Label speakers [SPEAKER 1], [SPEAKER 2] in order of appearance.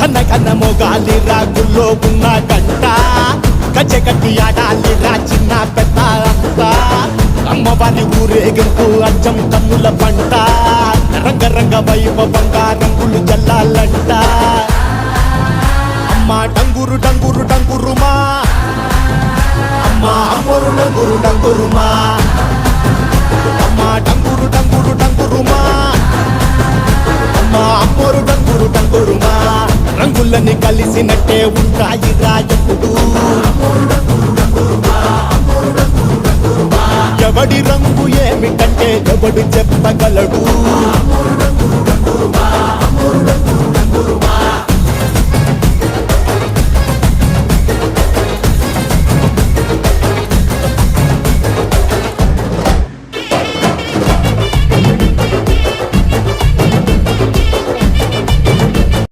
[SPEAKER 1] కన్న కన్న మొగాలి రాగుల్లో ఉన్న గంట గజ్జెకట్టి ఆడాలి రా చిన్న పెద్ద అంతా అమ్మవారి ఊరేగింపు అచ్చం కన్నుల పంట రంగరంగ వైభవంగా రంగులు జల్లాలంట అమ్మ డంగురు డంగురు డంగురుమా అమ్మ అమ్మోరు డంగురు డంగురుమా అమ్మ డంగురు డంగురు డంగురుమా అమ్మ అమ్మోరు డంగురు డంగురుమా రంగులని కలిసినట్టే ఉంటాయి రా ఎప్పుడు ఎవడి రంగు ఏమిటంటే ఎవడు చెప్పగలడు